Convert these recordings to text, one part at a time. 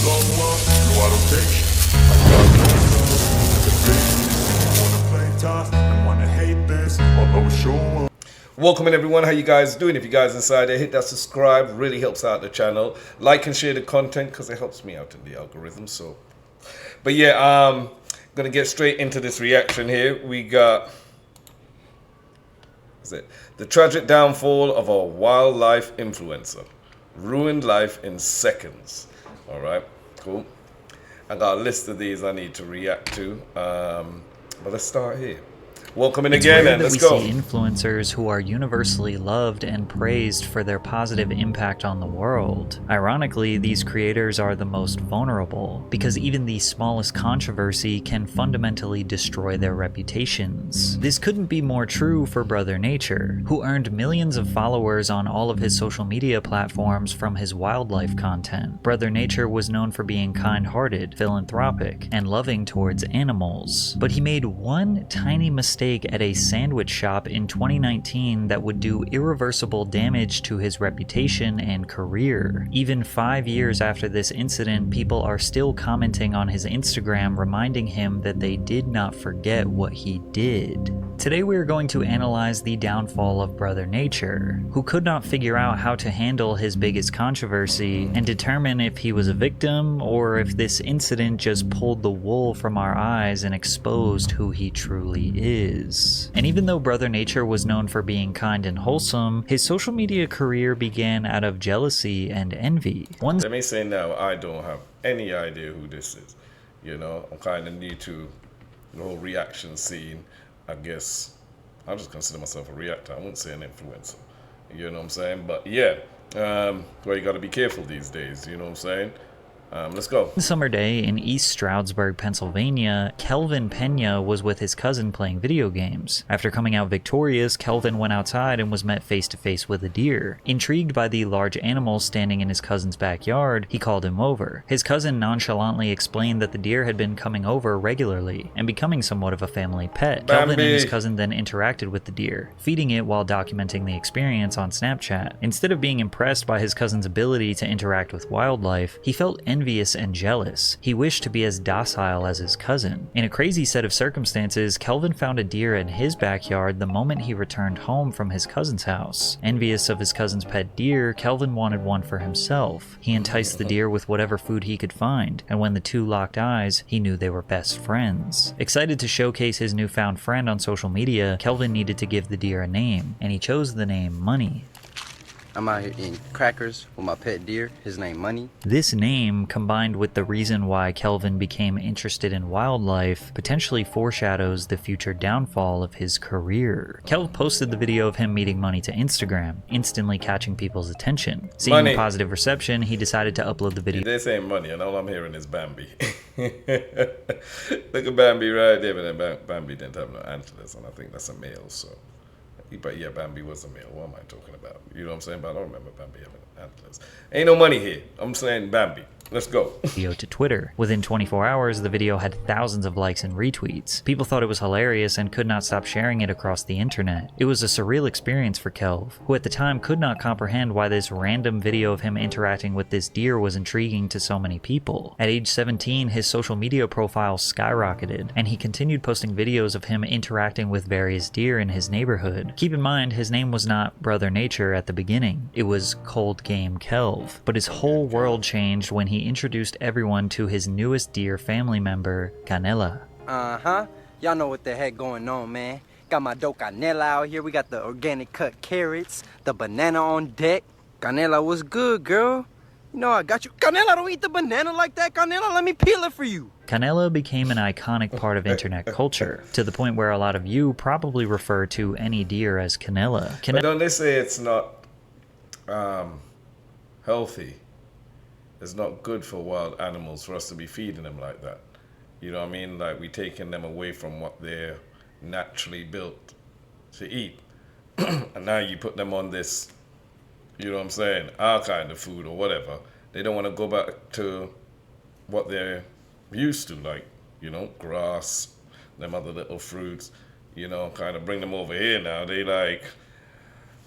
slow up, no I don't take shit. I got no love for the bitch. Wanna play tough and wanna hate this, I'll always show up. Welcome in everyone, how you guys doing? If you guys inside there, hit that subscribe, really helps out the channel. Like and share the content because it helps me out in the algorithm. So, but yeah, gonna get straight into this reaction here. We got, is it the tragic downfall of a wildlife influencer, ruined life in seconds. All right, cool. I got a list of these I need to react to, but let's start here. Welcome in again, and let's go. We see influencers who are universally loved and praised for their positive impact on the world. Ironically, these creators are the most vulnerable, because even the smallest controversy can fundamentally destroy their reputations. This couldn't be more true for Brother Nature, who earned millions of followers on all of his social media platforms from his wildlife content. Brother Nature was known for being kind-hearted, philanthropic, and loving towards animals. But he made one tiny mistake at a sandwich shop in 2019 that would do irreversible damage to his reputation and career. Even 5 years after this incident, people are still commenting on his Instagram reminding him that they did not forget what he did. Today we are going to analyze the downfall of Brother Nature, who could not figure out how to handle his biggest controversy, and determine if he was a victim or if this incident just pulled the wool from our eyes and exposed who he truly is. And even though Brother Nature was known for being kind and wholesome, his social media career began out of jealousy and envy. Let me say now, I don't have any idea who this is. You know, I'm kind of new to the whole reaction scene. I guess I'll just consider myself a reactor. I wouldn't say an influencer. You know what I'm saying? But yeah, well, you got to be careful these days. You know what I'm saying? Let's go. One summer day in East Stroudsburg, Pennsylvania, Kelvin Pena was with his cousin playing video games. After coming out victorious, Kelvin went outside and was met face to face with a deer. Intrigued by the large animal standing in his cousin's backyard, he called him over. His cousin nonchalantly explained that the deer had been coming over regularly and becoming somewhat of a family pet. Bambi. Kelvin and his cousin then interacted with the deer, feeding it while documenting the experience on Snapchat. Instead of being impressed by his cousin's ability to interact with wildlife, he felt envious and jealous. He wished to be as docile as his cousin. In a crazy set of circumstances, Kelvin found a deer in his backyard the moment he returned home from his cousin's house. Envious of his cousin's pet deer, Kelvin wanted one for himself. He enticed the deer with whatever food he could find, and when the two locked eyes, he knew they were best friends. Excited to showcase his newfound friend on social media, Kelvin needed to give the deer a name, and he chose the name Money. I'm out here eating crackers with my pet deer, his name Money. This name, combined with the reason why Kelvin became interested in wildlife, potentially foreshadows the future downfall of his career. Kelv posted the video of him meeting Money to Instagram, instantly catching people's attention. Seeing the positive reception, he decided to upload the video. They say Money, and all I'm hearing is Bambi. Look at Bambi right there, but then Bambi didn't have no antlers, and I think that's a male, so. But yeah, Bambi was a male. What am I talking about? You know what I'm saying? But I don't remember Bambi having antlers. Ain't no money here. I'm saying Bambi. Let's go. Video to Twitter. Within 24 hours, the video had thousands of likes and retweets. People thought it was hilarious and could not stop sharing it across the internet. It was a surreal experience for Kelv, who at the time could not comprehend why this random video of him interacting with this deer was intriguing to so many people. At age 17, his social media profile skyrocketed, and he continued posting videos of him interacting with various deer in his neighborhood. Keep in mind, his name was not Brother Nature at the beginning. It was Cold Game Kelv. But his whole world changed when he introduced everyone to his newest deer family member, Canela. Y'all know what the heck going on, man. Got my dope Canela out here. We got the organic cut carrots, the banana on deck. Canela, what's good, girl? You know I got you. Canela, don't eat the banana like that, Canela. Let me peel it for you. Canela became an iconic part of internet culture, to the point where a lot of you probably refer to any deer as Canela. But don't they say it's not healthy? It's not good for wild animals for us to be feeding them like that. You know what I mean? Like we taking them away from what they're naturally built to eat. And now you put them on this, you know what I'm saying, our kind of food or whatever. They don't want to go back to what they're used to, like, you know, grass, them other little fruits, you know, kind of bring them over here now. They like,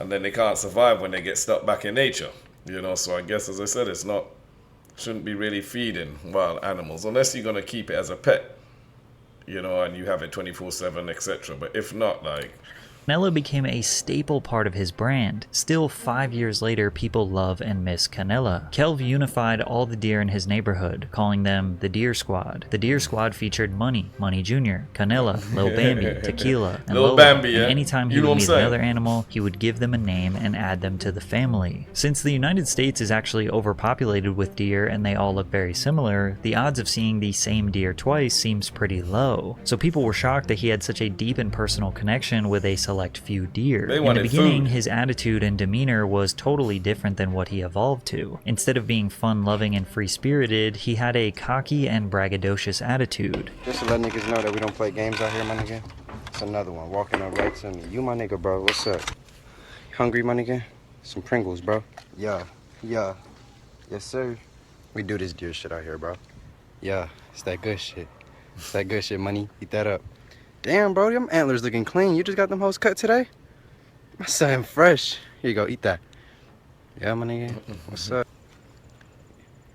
and then they can't survive when they get stuck back in nature, you know. So I guess, as I said, it's not shouldn't be really feeding wild animals unless you're going to keep it as a pet, you know, and you have it 24/7, etc. But if not, like, Canela became a staple part of his brand. Still, 5 years later, people love and miss Canela. Kelv unified all the deer in his neighborhood, calling them the Deer Squad. The Deer Squad featured Money, Money Jr., Canela, Lil Bambi, Tequila, and Lil Lola. Bambi, yeah. And anytime he You know would what I'm meet saying? another animal, he would give them a name and add them to the family. Since the United States is actually overpopulated with deer and they all look very similar, the odds of seeing the same deer twice seems pretty low. So people were shocked that he had such a deep and personal connection with a select few deer. They In the wanted beginning, food. his attitude and demeanor was totally different than what he evolved to. Instead of being fun-loving and free-spirited, he had a cocky and braggadocious attitude. Just to let niggas know that we don't play games out here, my nigga. It's another one walking up right to me. You my nigga, bro. What's up? Hungry, my nigga? Some Pringles, bro. Yeah. Yes, sir. We do this deer shit out here, bro. Yeah, it's that good shit. It's that good shit, money. Eat that up. Damn, bro, them antlers looking clean. You just got them hoes cut today? My son fresh. Here you go, eat that. Yeah, my nigga. What's up?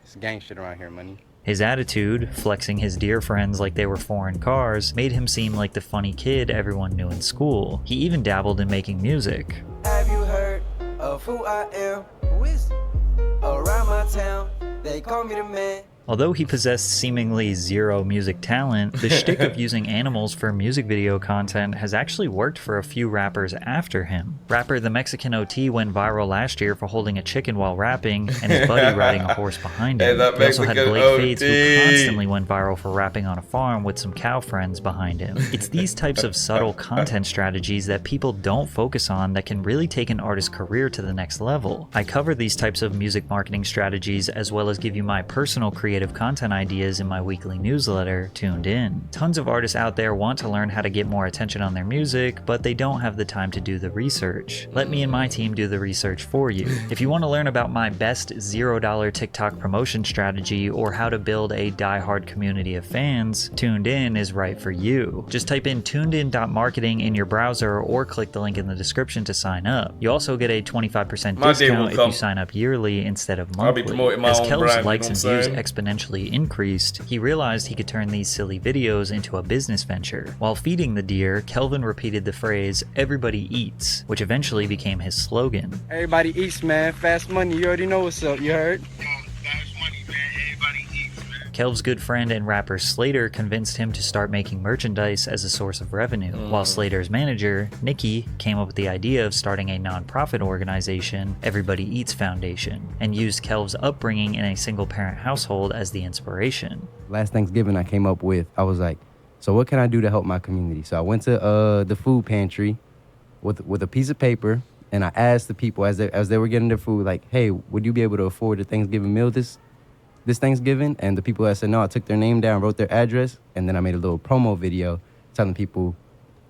It's gang shit around here, money. His attitude, flexing his deer friends like they were foreign cars, made him seem like the funny kid everyone knew in school. He even dabbled in making music. Have you heard of who I am? Who is it? Around my town, they call me the man. Although he possessed seemingly zero music talent, the shtick of using animals for music video content has actually worked for a few rappers after him. Rapper The Mexican OT went viral last year for holding a chicken while rapping, and his buddy riding a horse behind Hey, him. that He also had Mexican Blake Fades, who OT. constantly went viral for rapping on a farm with some cow friends behind him. It's these types of subtle content strategies that people don't focus on that can really take an artist's career to the next level. I cover these types of music marketing strategies as well as give you my personal creative content ideas in my weekly newsletter, Tuned In. Tons of artists out there want to learn how to get more attention on their music, but they don't have the time to do the research. Let me and my team do the research for you. If you want to learn about my best $0 TikTok promotion strategy or how to build a die-hard community of fans, Tuned In is right for you. Just type in tunedin.marketing in your browser or click the link in the description to sign up. You also get a 25% My day will discount if come. you sign up yearly instead of monthly. I'll be promoting my As own Kel's brand, you likes know and what I'm views saying? exponentially increased, he realized he could turn these silly videos into a business venture. While feeding the deer, Kelvin repeated the phrase, "Everybody eats," which eventually became his slogan. Everybody eats, man. Fast money. You already know what's up. You heard? Kelv's good friend and rapper Slater convinced him to start making merchandise as a source of revenue, while Slater's manager, Nikki, came up with the idea of starting a non-profit organization, Everybody Eats Foundation, and used Kelv's upbringing in a single-parent household as the inspiration. Last Thanksgiving I came up with, I was like, so what can I do to help my community? So I went to the food pantry with a piece of paper, and I asked the people as they were getting their food, like, hey, would you be able to afford a Thanksgiving meal this Thanksgiving? And the people that said no, I took their name down, wrote their address, and then I made a little promo video telling people,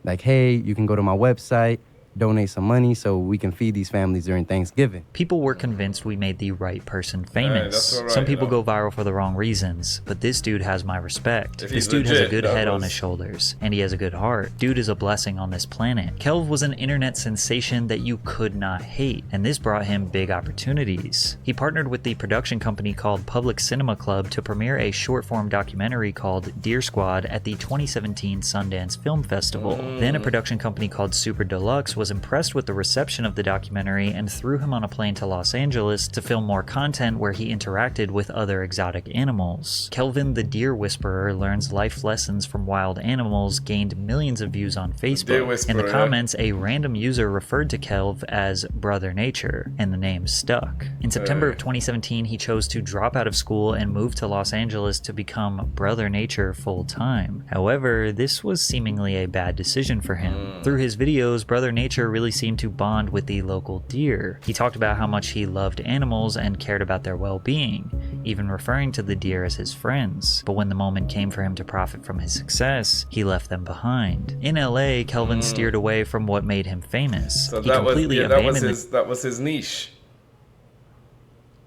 like, hey, you can go to my website, donate some money so we can feed these families during Thanksgiving. People were convinced we made the right person Hey, famous. that's all right, Some people you know. go viral for the wrong reasons, but this dude has my respect. If This he's dude has a legit, good that head on was- his shoulders, and he has a good heart. Dude is a blessing on this planet. Kelv was an internet sensation that you could not hate, and this brought him big opportunities. He partnered with the production company called Public Cinema Club to premiere a short-form documentary called Deer Squad at the 2017 Sundance Film Festival. Then a production company called Super Deluxe was impressed with the reception of the documentary and threw him on a plane to Los Angeles to film more content where he interacted with other exotic animals. Kelvin the Deer Whisperer Learns Life Lessons from Wild Animals gained millions of views on Deer Facebook. In Whisperer, the yeah. comments, a random user referred to Kelv as Brother Nature, and the name stuck. In September of 2017, he chose to drop out of school and move to Los Angeles to become Brother Nature full-time. However, this was seemingly a bad decision for him. Through his videos, Brother Nature really seemed to bond with the local deer. He talked about how much he loved animals and cared about their well-being, even referring to the deer as his friends. But when the moment came for him to profit from his success, he left them behind. In LA, Kelvin steered away from what made him famous. So He that was, completely yeah, that was abandoned his that was his niche.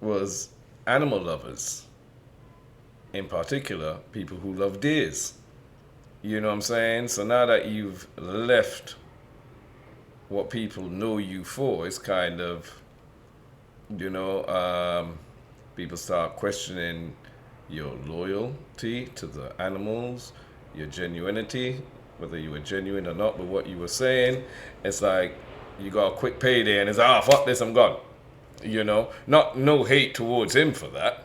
Was animal lovers. In particular, people who love deers. You know what I'm saying? So now that you've left what people know you for, it's kind of, you know, people start questioning your loyalty to the animals, your genuinity, whether you were genuine or not with what you were saying. It's like you got a quick payday and it's like, fuck this, I'm gone. You know, no hate towards him for that.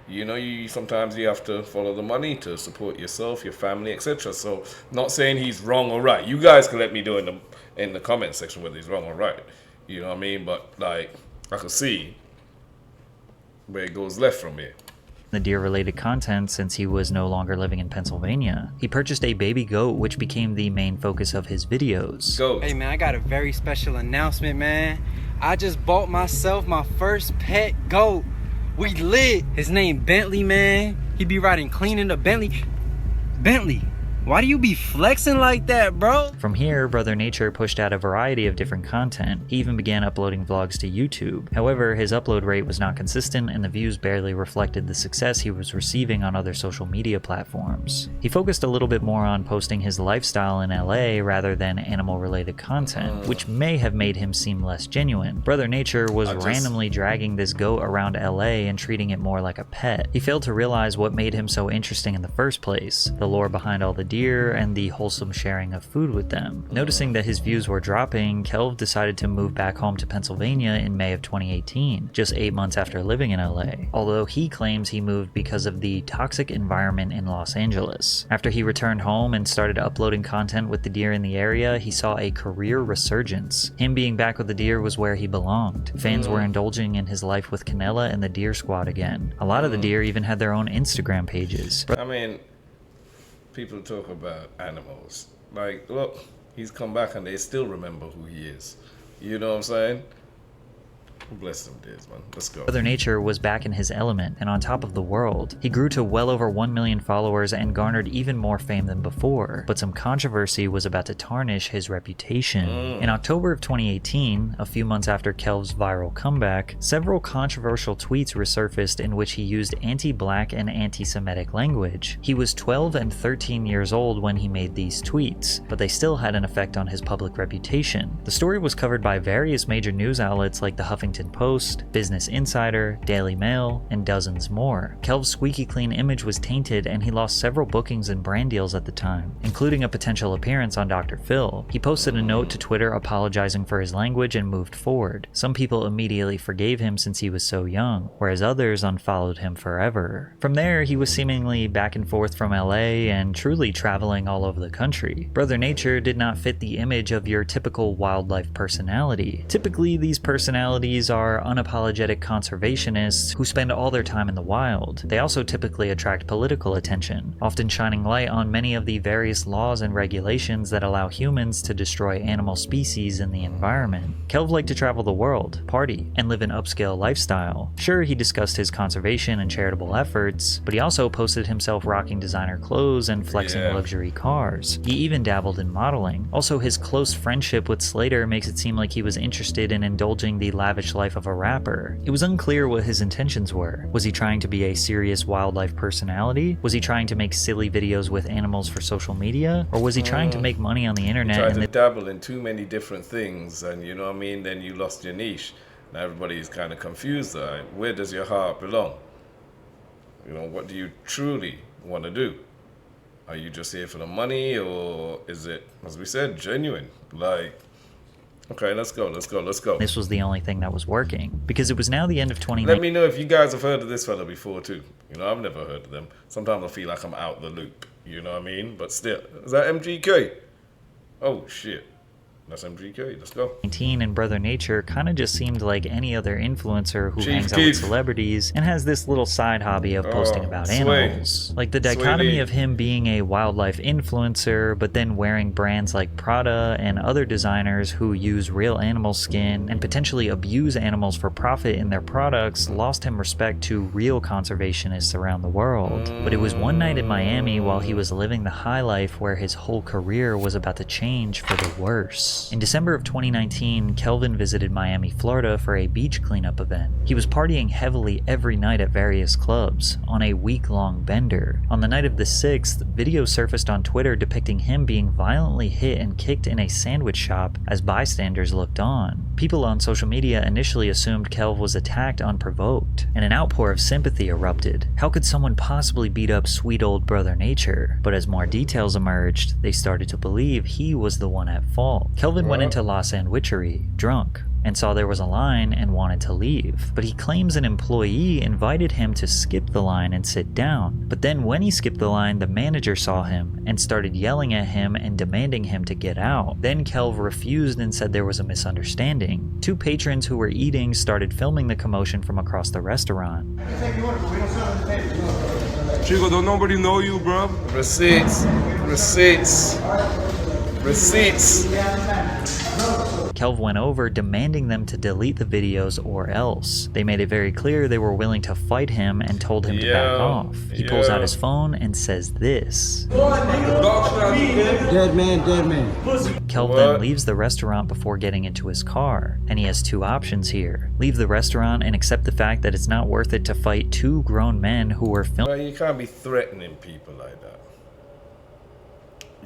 You know, sometimes you have to follow the money to support yourself, your family, etc. So, not saying he's wrong or right. You guys can let me know in the comment section whether he's wrong or right. You know what I mean? But like, I can see where it goes left from here. The deer-related content since he was no longer living in Pennsylvania. He purchased a baby goat, which became the main focus of his videos. Go. Hey man, I got a very special announcement, man. I just bought myself my first pet goat. We lit. His name Bentley, man. He be riding clean in the Bentley. Bentley, why do you be flexing like that, bro? From here, Brother Nature pushed out a variety of different content. He even began uploading vlogs to YouTube. However, his upload rate was not consistent and the views barely reflected the success he was receiving on other social media platforms. He focused a little bit more on posting his lifestyle in LA rather than animal-related content, which may have made him seem less genuine. Brother Nature was randomly dragging this goat around LA and treating it more like a pet. He failed to realize what made him so interesting in the first place, the lore behind all the deer and the wholesome sharing of food with them. Noticing that his views were dropping, Kelv decided to move back home to Pennsylvania in May of 2018, just 8 months after living in LA, although he claims he moved because of the toxic environment in Los Angeles. After he returned home and started uploading content with the deer in the area, he saw a career resurgence. Him being back with the deer was where he belonged. Fans were indulging in his life with Canella and the Deer Squad again. A lot of the deer even had their own Instagram pages. I mean, people talk about animals. Like, look, he's come back and they still remember who he is. You know what I'm saying? Bless them days, man. Let's go. Brother Nature was back in his element and on top of the world. He grew to well over 1 million followers and garnered even more fame than before, but some controversy was about to tarnish his reputation. In October of 2018, a few months after Kelv's viral comeback, several controversial tweets resurfaced in which he used anti-black and anti-Semitic language. He was 12 and 13 years old when he made these tweets, but they still had an effect on his public reputation. The story was covered by various major news outlets like the Huffington Post, Business Insider, Daily Mail, and dozens more. Kelv's squeaky clean image was tainted and he lost several bookings and brand deals at the time, including a potential appearance on Dr. Phil. He posted a note to Twitter apologizing for his language and moved forward. Some people immediately forgave him since he was so young, whereas others unfollowed him forever. From there, he was seemingly back and forth from LA and truly traveling all over the country. Brother Nature did not fit the image of your typical wildlife personality. Typically, these personalities are unapologetic conservationists who spend all their time in the wild. They also typically attract political attention, often shining light on many of the various laws and regulations that allow humans to destroy animal species in the environment. Kelv liked to travel the world, party, and live an upscale lifestyle. Sure, he discussed his conservation and charitable efforts, but he also posted himself rocking designer clothes and flexing luxury cars. He even dabbled in modeling. Also, his close friendship with Slater makes it seem like he was interested in indulging the lavish life of a rapper. It was unclear what his intentions were. Was he trying to be a serious wildlife personality? Was he trying to make silly videos with animals for social media? Or was he trying to make money on the internet? You tried to dabble in too many different things and you know what I mean, then you lost your niche. Now everybody's kind of confused. Where does your heart belong? You know, what do you truly want to do? Are you just here for the money or is it, as we said, genuine? Like, okay, let's go. This was the only thing that was working, because it was now the end of 2019. Let me know if you guys have heard of this fella before too. You know, I've never heard of them. Sometimes I feel like I'm out the loop. You know what I mean? But still, is that MGK? Oh shit. That's MGK. Let's go. And Brother Nature kind of just seemed like any other influencer who hangs out with celebrities and has this little side hobby of posting about animals. Like the dichotomy of him being a wildlife influencer, but then wearing brands like Prada and other designers who use real animal skin and potentially abuse animals for profit in their products lost him respect to real conservationists around the world. But it was one night in Miami while he was living the high life where his whole career was about to change for the worse. worse. In December of 2019, Kelvin visited Miami, Florida for a beach cleanup event. He was partying heavily every night at various clubs, on a week-long bender. On the night of the 6th, video surfaced on Twitter depicting him being violently hit and kicked in a sandwich shop as bystanders looked on. People on social media initially assumed Kelv was attacked unprovoked, and an outpour of sympathy erupted. How could someone possibly beat up sweet old Brother Nature? But as more details emerged, they started to believe he was the one at fault. Kelvin went into La Sandwichery, drunk, and saw there was a line and wanted to leave. But he claims an employee invited him to skip the line and sit down. But then when he skipped the line, the manager saw him and started yelling at him and demanding him to get out. Then Kelv refused and said there was a misunderstanding. Two patrons who were eating started filming the commotion from across the restaurant. Chico, don't nobody know you, bro? Receipts. Receipts. Receipts. Kelv went over demanding them to delete the videos or else. They made it very clear they were willing to fight him and told him to back off. He pulls out his phone and says this. Dead man, dead man. Kelv then leaves the restaurant before getting into his car, and he has two options here. Leave the restaurant and accept the fact that it's not worth it to fight two grown men who were filming. Well, you can't be threatening people like that.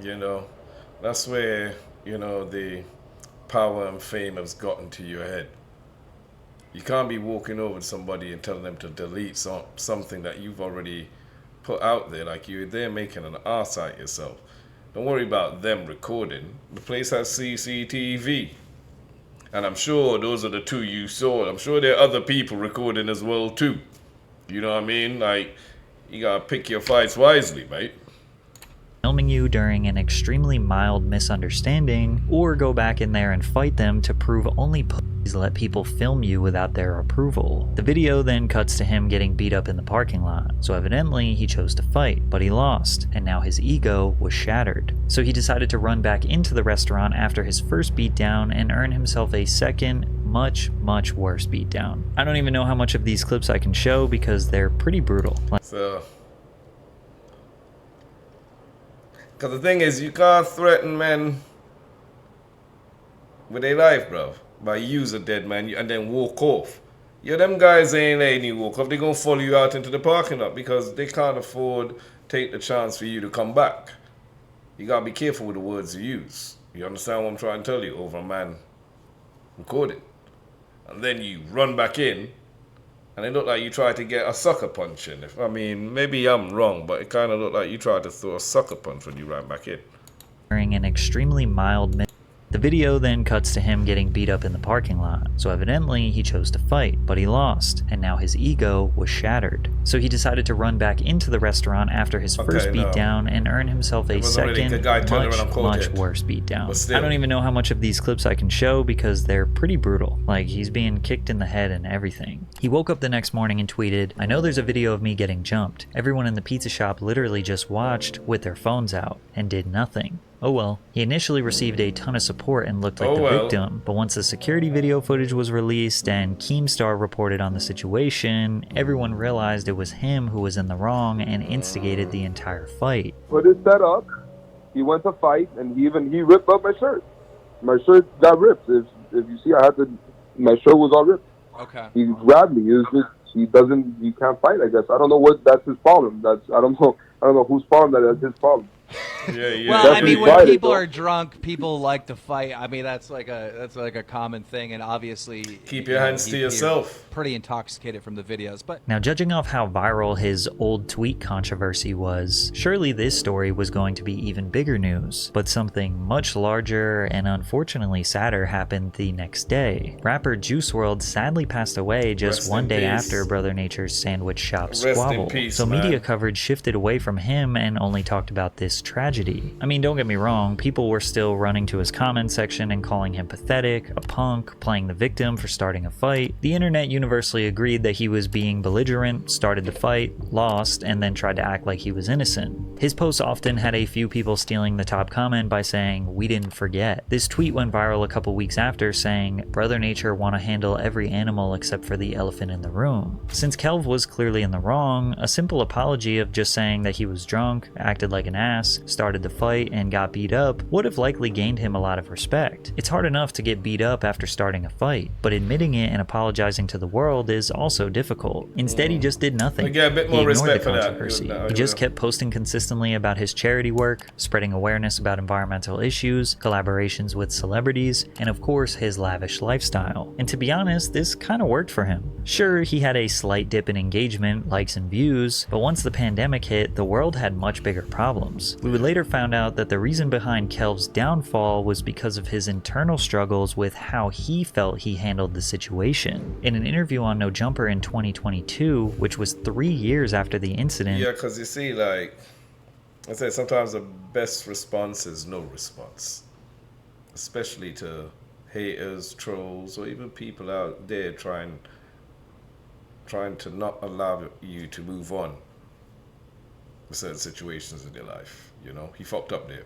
You know, that's where, you know, the power and fame has gotten to your head. You can't be walking over to somebody and telling them to delete something that you've already put out there. Like you're there making an ass out yourself. Don't worry about them recording. The place has CCTV. And I'm sure those are the two you saw. I'm sure there are other people recording as well too. You know what I mean? Like, you gotta pick your fights wisely, mate. Filming you during an extremely mild misunderstanding, or go back in there and fight them to prove only pussies let people film you without their approval. The video then cuts to him getting beat up in the parking lot, so evidently he chose to fight, but he lost, and now his ego was shattered. So he decided to run back into the restaurant after his first beatdown and earn himself a second, much worse beatdown. I don't even know how much of these clips I can show because they're pretty brutal. So, because the thing is, you can't threaten men with their life, bro, by use a dead man and then walk off. Yeah, them guys ain't letting you walk off. They're going to follow you out into the parking lot because they can't afford to take the chance for you to come back. You got to be careful with the words you use. You understand what I'm trying to tell you? Over a man recording. And then you run back in and it looked like you tried to get a sucker punch in. I mean, maybe I'm wrong, but it kind of looked like you tried to throw a sucker punch when you ran back in. During an extremely mild The video then cuts to him getting beat up in the parking lot, so evidently he chose to fight, but he lost, and now his ego was shattered. So he decided to run back into the restaurant after his first beatdown and earn himself a second, much worse beatdown. I don't even know how much of these clips I can show because they're pretty brutal. Like, he's being kicked in the head and everything. He woke up the next morning and tweeted, "I know there's a video of me getting jumped. Everyone in the pizza shop literally just watched with their phones out and did nothing. Oh well." He initially received a ton of support and looked like the victim, but once the security video footage was released and Keemstar reported on the situation, everyone realized it was him who was in the wrong and instigated the entire fight. Put his set up, he went to fight, and he ripped up my shirt. My shirt got ripped. If you see, my shirt was all ripped. Okay. He grabbed me. It was just, he can't fight, I guess. I don't know that's his problem. I don't know whose problem that's his problem. Yeah. Well, I mean, when people are drunk, people like to fight. I mean, that's like a common thing, and obviously keep your hands to yourself. Pretty intoxicated from the videos, but now, judging off how viral his old tweet controversy was, surely this story was going to be even bigger news. But something much larger and unfortunately sadder happened the next day. Rapper Juice WRLD sadly passed away just one day after Brother Nature's sandwich shop squabble. So media coverage shifted away from him and only talked about this tragedy. I mean, don't get me wrong, people were still running to his comment section and calling him pathetic, a punk, playing the victim for starting a fight. The internet universally agreed that he was being belligerent, started the fight, lost, and then tried to act like he was innocent. His posts often had a few people stealing the top comment by saying, "We didn't forget." This tweet went viral a couple weeks after saying, "Brother Nature wanna handle every animal except for the elephant in the room." Since Kelv was clearly in the wrong, a simple apology of just saying that he was drunk, acted like an ass, Davis, started the fight and got beat up would have likely gained him a lot of respect. It's hard enough to get beat up after starting a fight, but admitting it and apologizing to the world is also difficult. Instead, he just did nothing. Get a bit He more ignored respect the for that. controversy. He just kept posting consistently about his charity work, spreading awareness about environmental issues, collaborations with celebrities, and of course his lavish lifestyle. And to be honest, this kind of worked for him. Sure, he had a slight dip in engagement, likes, and views, but once the pandemic hit, the world had much bigger problems. We would later find out that the reason behind Kelv's downfall was because of his internal struggles with how he felt he handled the situation. In an interview on No Jumper in 2022, which was 3 years after the incident, Yeah, because you see, like, I say sometimes the best response is no response. Especially to haters, trolls, or even people out there trying to not allow you to move on with certain situations in your life. You know, he fucked up there.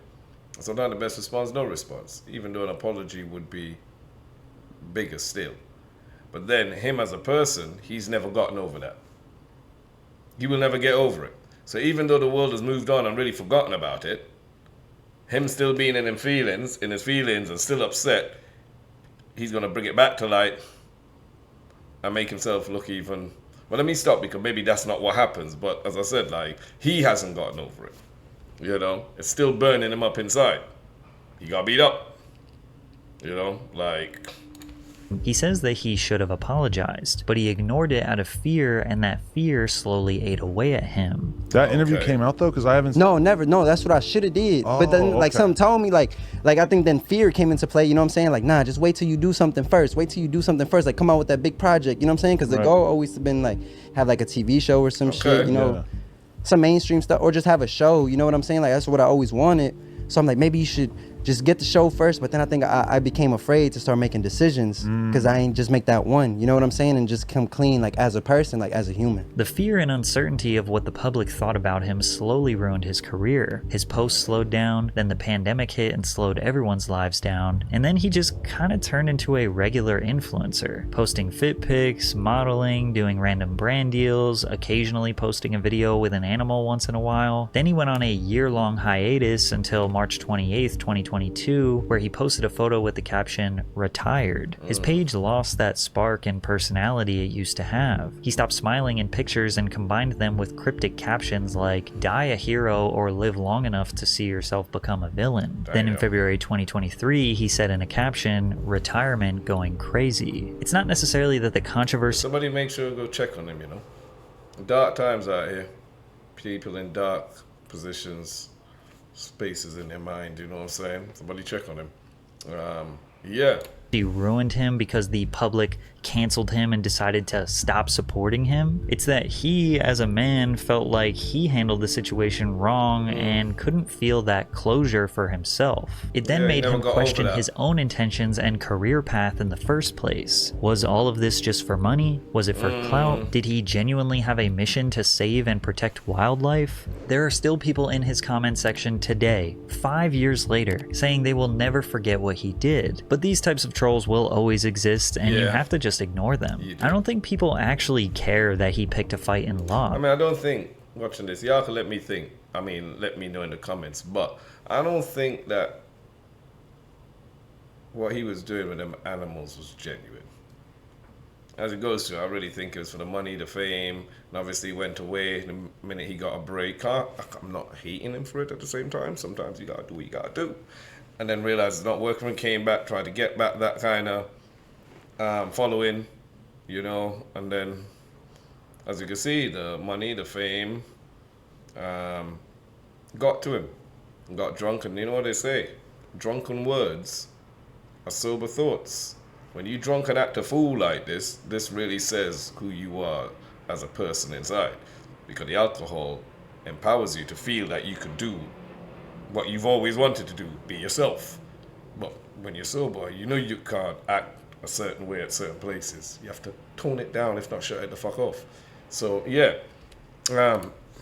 Sometimes the best response, no response. Even though an apology would be bigger still. But then him as a person, he's never gotten over that. He will never get over it. So even though the world has moved on and really forgotten about it, him still being in his feelings and still upset, he's gonna bring it back to light and make himself look even. But let me stop, because maybe that's not what happens. But as I said, like, he hasn't gotten over it. You know, it's still burning him up inside. He got beat up. You know, like. he says that he should have apologized, but he ignored it out of fear, and that fear slowly ate away at him. That interview came out though, because I haven't. No, never. No, that's what I should have did. But then, like, something told me, like I think then fear came into play. You know what I'm saying? Like, nah, just wait till you do something first. Wait till you do something first. Like, come out with that big project. You know what I'm saying? Because the goal always has been like have like a TV show or some shit. You know, some mainstream stuff, or just have a show. You know what I'm saying? Like, that's what I always wanted. So I'm like, maybe you should just get the show first. But then I think I became afraid to start making decisions because I ain't just make that one. You know what I'm saying? And just come clean, like, as a person, like as a human. The fear and uncertainty of what the public thought about him slowly ruined his career. His posts slowed down, then the pandemic hit and slowed everyone's lives down, and then he just kind of turned into a regular influencer, posting fit pics, modeling, doing random brand deals, occasionally posting a video with an animal once in a while. Then he went on a year-long hiatus until March 28th, 2022, where he posted a photo with the caption, "Retired." His page lost that spark and personality it used to have. He stopped smiling in pictures and combined them with cryptic captions like, "Die a hero or live long enough to see yourself become a villain." Then in February 2023, he said in a caption, "Retirement going crazy." It's not necessarily that the controversy... Somebody make sure to go check on him, you know. Dark times out here. People in dark positions, spaces in their mind, you know what I'm saying? Somebody check on him. Yeah. He ruined him because the public canceled him and decided to stop supporting him. It's that he, as a man, felt like he handled the situation wrong and couldn't feel that closure for himself. It then made him question his own intentions and career path in the first place. Was all of this just for money? Was it for clout? Did he genuinely have a mission to save and protect wildlife? There are still people in his comment section today, 5 years later, saying they will never forget what he did. But these types of trolls will always exist, and you have to just ignore them. I don't think people actually care that he picked a fight in law. I mean, I don't think, watching this, y'all can let me think. I mean, let me know in the comments. But I don't think that what he was doing with them animals was genuine. As it goes to, I really think it was for the money, the fame, and obviously he went away the minute he got a break. I'm not hating him for it at the same time. Sometimes you gotta do what you gotta do. And then realized it's not working and came back, tried to get back that kind of following, you know. And then, as you can see, the money, the fame, got to him. Got drunk, and you know what they say? Drunken words are sober thoughts. When you drunk and act a fool like this really says who you are as a person inside. Because the alcohol empowers you to feel that you can do what you've always wanted to do, be yourself. But when you're sober, you know you can't act a certain way at certain places. You have to tone it down, if not shut it the fuck off. So yeah,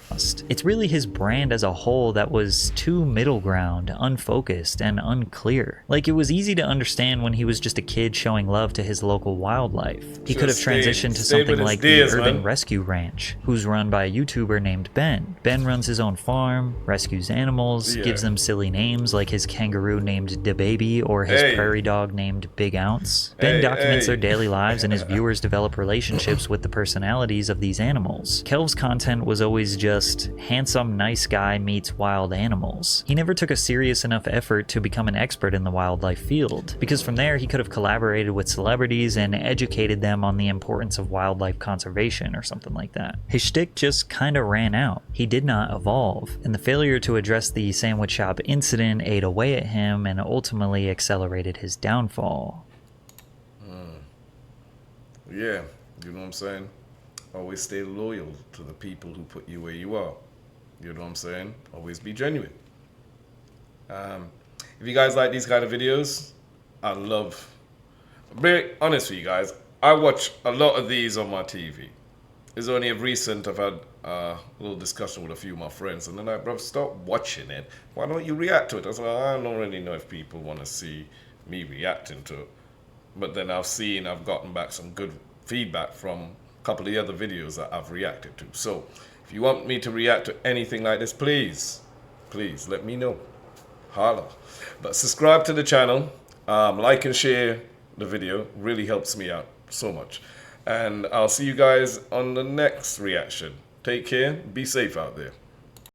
lost. It's really his brand as a whole that was too middle ground, unfocused, and unclear. Like, it was easy to understand when he was just a kid showing love to his local wildlife. He could have transitioned to something like the Urban Rescue Ranch, who's run by a YouTuber named Ben. Ben runs his own farm, rescues animals, gives them silly names like his kangaroo named DaBaby or his prairie dog named Big Ounce. Ben documents their daily lives, and his viewers develop relationships with the personalities of these animals. Kelv's content was always just handsome, nice guy meets wild animals. He never took a serious enough effort to become an expert in the wildlife field, because from there he could have collaborated with celebrities and educated them on the importance of wildlife conservation or something like that. His shtick just kinda ran out. He did not evolve, and the failure to address the sandwich shop incident ate away at him and ultimately accelerated his downfall. Yeah, you know what I'm saying? Always stay loyal to the people who put you where you are. You know what I'm saying? Always be genuine. If you guys like these kind of videos, I love... Be honest with you guys, I watch a lot of these on my TV. It's only of recent I've had a little discussion with a few of my friends, and they're like, bro, stop watching it. Why don't you react to it? I was like, I don't really know if people want to see me reacting to it. But then I've gotten back some good feedback from a couple of the other videos that I've reacted to. So if you want me to react to anything like this, please let me know. Holla. But subscribe to the channel, like and share the video. Really helps me out so much. And I'll see you guys on the next reaction. Take care. Be safe out there.